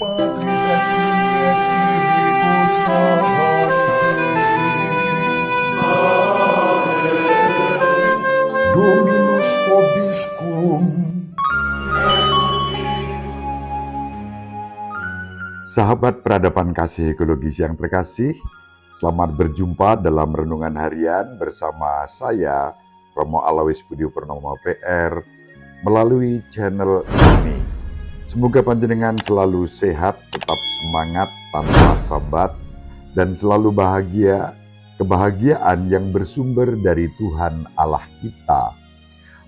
Patris et Filii et Spiritus Sancti. Dominus vobiscum. Sahabat peradaban kasih ekologis yang terkasih, selamat berjumpa dalam Renungan Harian bersama saya, Romo Alois Budi Purnomo PR, melalui channel ini. Semoga panjenengan selalu sehat, tetap semangat, tanpa sambat, dan selalu bahagia, kebahagiaan yang bersumber dari Tuhan Allah kita.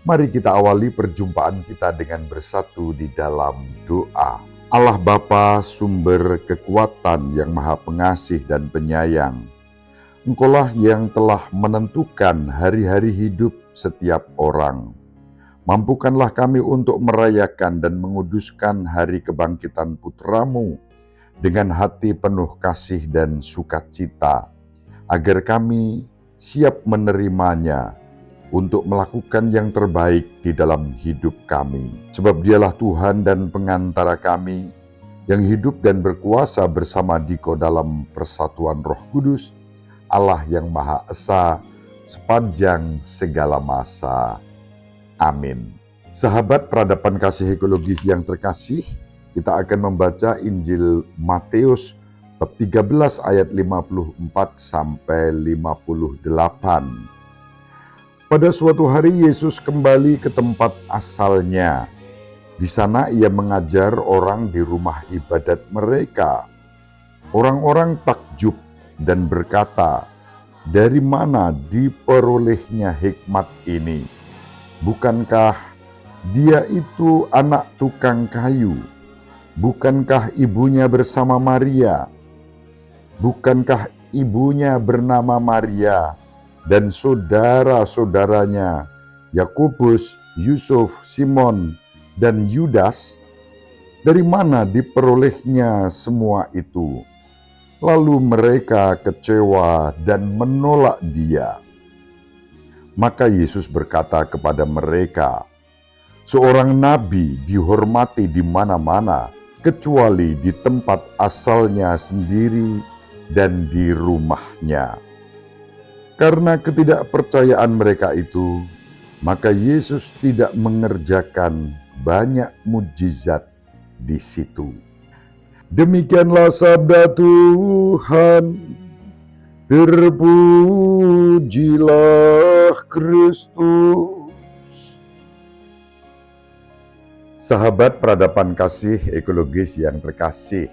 Mari kita awali perjumpaan kita dengan bersatu di dalam doa. Allah Bapa, sumber kekuatan yang maha pengasih dan penyayang. Engkaulah yang telah menentukan hari-hari hidup setiap orang. Mampukanlah kami untuk merayakan dan menguduskan hari kebangkitan putra-Mu dengan hati penuh kasih dan sukacita, agar kami siap menerimanya untuk melakukan yang terbaik di dalam hidup kami. Sebab Dialah Tuhan dan pengantara kami, yang hidup dan berkuasa bersama Diko dalam persatuan Roh Kudus, Allah yang Maha Esa, sepanjang segala masa. Amin. Sahabat peradaban kasih ekologis yang terkasih, kita akan membaca Injil Matius bab 13 ayat 54 sampai 58. Pada suatu hari Yesus kembali ke tempat asalnya. Di sana ia mengajar orang di rumah ibadat mereka. Orang-orang takjub dan berkata, "Dari mana diperolehnya hikmat ini? Bukankah dia itu anak tukang kayu? Bukankah ibunya bersama Maria? Bukankah ibunya bernama Maria? Dan saudara-saudaranya Yakobus, Yusuf, Simon, dan Yudas? Dari mana diperolehnya semua itu?" Lalu mereka kecewa dan menolak Dia. Maka Yesus berkata kepada mereka, "Seorang nabi dihormati di mana-mana, kecuali di tempat asalnya sendiri dan di rumahnya." Karena ketidakpercayaan mereka itu, maka Yesus tidak mengerjakan banyak mujizat di situ. Demikianlah sabda Tuhan. Terpujilah Kristus. Sahabat peradaban kasih ekologis yang terkasih,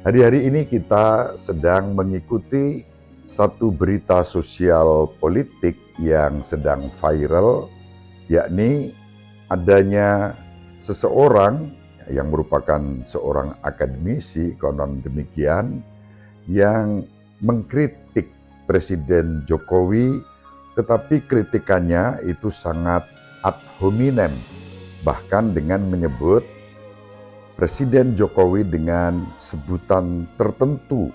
hari-hari ini kita sedang mengikuti satu berita sosial politik yang sedang viral, yakni adanya seseorang yang merupakan seorang akademisi, konon demikian, yang mengkritik Presiden Jokowi, tetapi kritikannya itu sangat ad hominem, bahkan dengan menyebut Presiden Jokowi dengan sebutan tertentu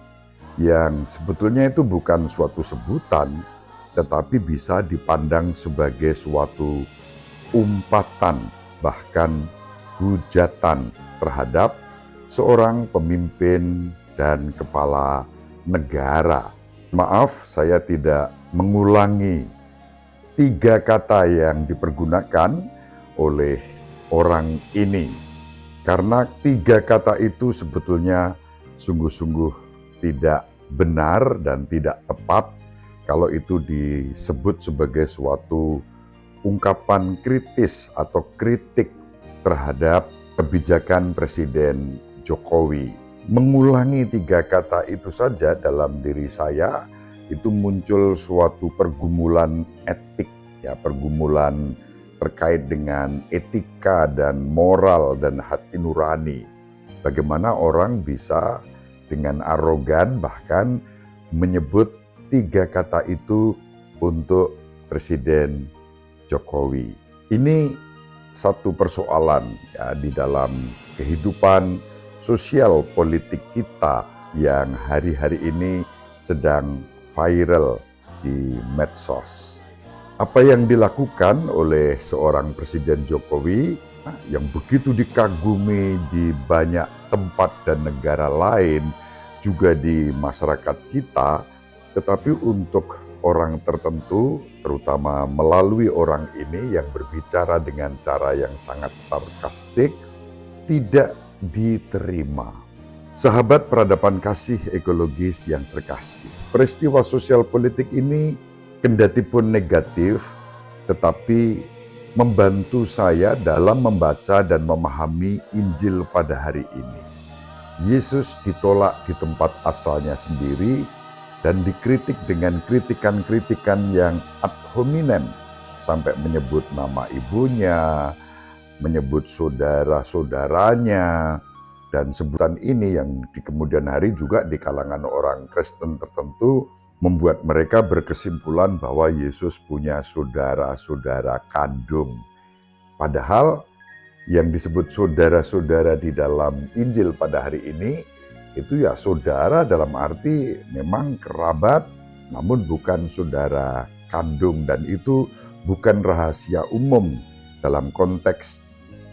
yang sebetulnya itu bukan suatu sebutan, tetapi bisa dipandang sebagai suatu umpatan, bahkan hujatan terhadap seorang pemimpin dan kepala negara. Maaf, saya tidak mengulangi 3 kata yang dipergunakan oleh orang ini, karena 3 kata itu sebetulnya sungguh-sungguh tidak benar dan tidak tepat kalau itu disebut sebagai suatu ungkapan kritis atau kritik terhadap kebijakan Presiden Jokowi. Mengulangi 3 kata itu saja dalam diri saya itu muncul suatu pergumulan etik, ya, pergumulan terkait dengan etika dan moral dan hati nurani. Bagaimana orang bisa dengan arogan bahkan menyebut 3 kata itu untuk Presiden Jokowi. Ini satu persoalan, ya, di dalam kehidupan sosial politik kita yang hari-hari ini sedang viral di medsos. Apa yang dilakukan oleh seorang Presiden Jokowi yang begitu dikagumi di banyak tempat dan negara lain, juga di masyarakat kita, tetapi untuk orang tertentu, terutama melalui orang ini yang berbicara dengan cara yang sangat sarkastik, tidak diterima. Sahabat peradaban kasih ekologis yang terkasih, peristiwa sosial politik ini kendati pun negatif, tetapi membantu saya dalam membaca dan memahami Injil pada hari ini. Yesus ditolak di tempat asalnya sendiri dan dikritik dengan kritikan-kritikan yang ad hominem, sampai menyebut nama ibunya, menyebut saudara-saudaranya, dan sebutan ini yang di kemudian hari juga di kalangan orang Kristen tertentu membuat mereka berkesimpulan bahwa Yesus punya saudara-saudara kandung. Padahal yang disebut saudara-saudara di dalam Injil pada hari ini itu ya saudara dalam arti memang kerabat, namun bukan saudara kandung, dan itu bukan rahasia umum dalam konteks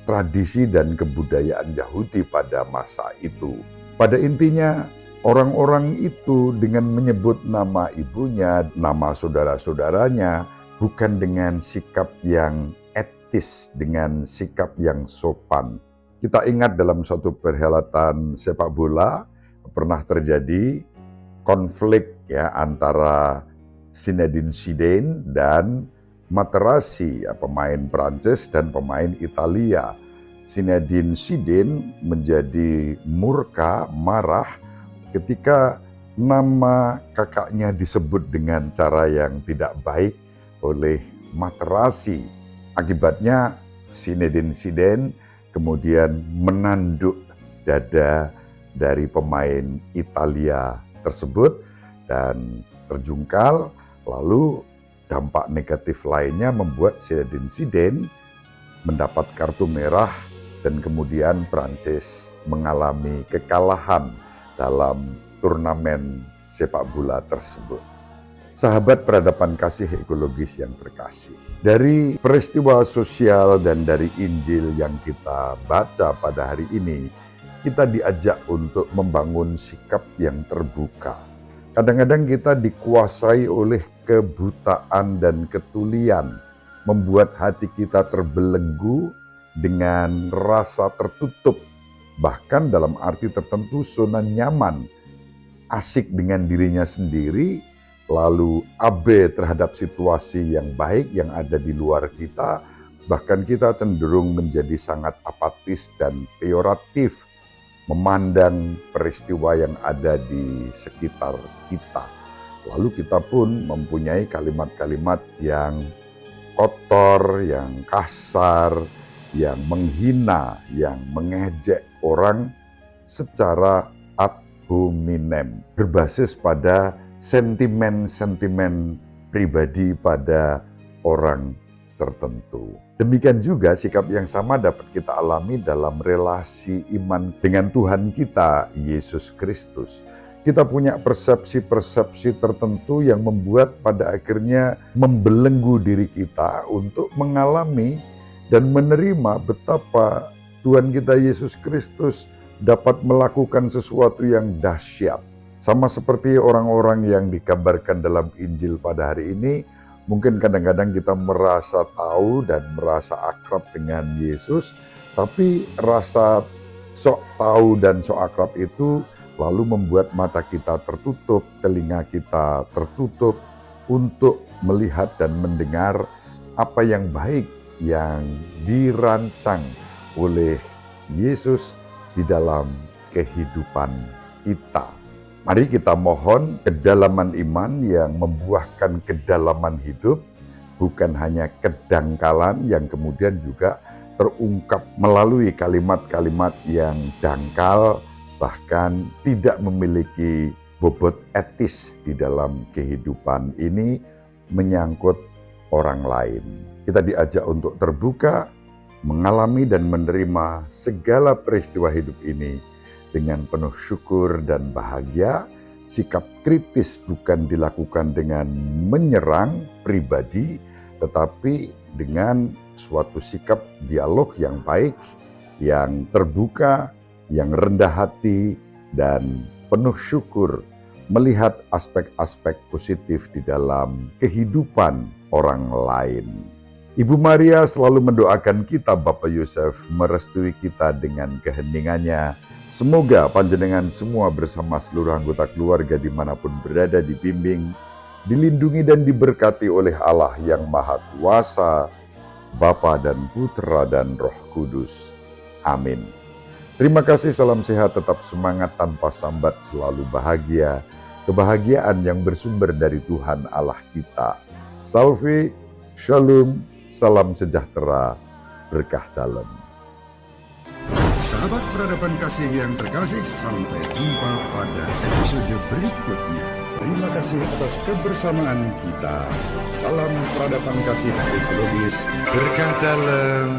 tradisi dan kebudayaan Yahudi pada masa itu. Pada intinya, orang-orang itu dengan menyebut nama ibunya, nama saudara-saudaranya, bukan dengan sikap yang etis, dengan sikap yang sopan. Kita ingat dalam suatu perhelatan sepak bola, pernah terjadi konflik ya antara Zinedine Zidane dan Materazzi, pemain Prancis dan pemain Italia. Zinedine Zidane menjadi murka, marah ketika nama kakaknya disebut dengan cara yang tidak baik oleh Materazzi. Akibatnya Zinedine Zidane kemudian menanduk dada dari pemain Italia tersebut dan terjungkal, lalu dampak negatif lainnya membuat Zinedine Zidane mendapat kartu merah dan kemudian Prancis mengalami kekalahan dalam turnamen sepak bola tersebut. Sahabat peradaban kasih ekologis yang terkasih, dari peristiwa sosial dan dari Injil yang kita baca pada hari ini, kita diajak untuk membangun sikap yang terbuka. Kadang-kadang kita dikuasai oleh kebutaan dan ketulian, membuat hati kita terbelenggu dengan rasa tertutup, bahkan dalam arti tertentu zona nyaman, asik dengan dirinya sendiri, lalu abe terhadap situasi yang baik yang ada di luar kita, bahkan kita cenderung menjadi sangat apatis dan peyoratif, memandang peristiwa yang ada di sekitar kita. Lalu kita pun mempunyai kalimat-kalimat yang kotor, yang kasar, yang menghina, yang mengejek orang secara ad hominem, berbasis pada sentimen-sentimen pribadi pada orang tertentu. Demikian juga sikap yang sama dapat kita alami dalam relasi iman dengan Tuhan kita, Yesus Kristus. Kita punya persepsi-persepsi tertentu yang membuat pada akhirnya membelenggu diri kita untuk mengalami dan menerima betapa Tuhan kita Yesus Kristus dapat melakukan sesuatu yang dahsyat. Sama seperti orang-orang yang digambarkan dalam Injil pada hari ini, mungkin kadang-kadang kita merasa tahu dan merasa akrab dengan Yesus, tapi rasa sok tahu dan sok akrab itu lalu membuat mata kita tertutup, telinga kita tertutup untuk melihat dan mendengar apa yang baik yang dirancang oleh Yesus di dalam kehidupan kita. Mari kita mohon kedalaman iman yang membuahkan kedalaman hidup, bukan hanya kedangkalan yang kemudian juga terungkap melalui kalimat-kalimat yang dangkal, bahkan tidak memiliki bobot etis di dalam kehidupan ini menyangkut orang lain. Kita diajak untuk terbuka, mengalami dan menerima segala peristiwa hidup ini dengan penuh syukur dan bahagia. Sikap kritis bukan dilakukan dengan menyerang pribadi, tetapi dengan suatu sikap dialog yang baik, yang terbuka, yang rendah hati dan penuh syukur melihat aspek-aspek positif di dalam kehidupan orang lain. Ibu Maria selalu mendoakan kita, Bapak Yosef, merestui kita dengan keheningannya. Semoga panjenengan semua bersama seluruh anggota keluarga dimanapun berada dibimbing, dilindungi dan diberkati oleh Allah yang Maha Kuasa, Bapa dan Putra dan Roh Kudus. Amin. Terima kasih, salam sehat, tetap semangat tanpa sambat, selalu bahagia. Kebahagiaan yang bersumber dari Tuhan Allah kita. Salve, Shalom, salam sejahtera, berkah dalam. Sahabat peradaban kasih yang terkasih, sampai jumpa pada episode berikutnya. Terima kasih atas kebersamaan kita. Salam peradaban kasih ekologis, berkah dalam.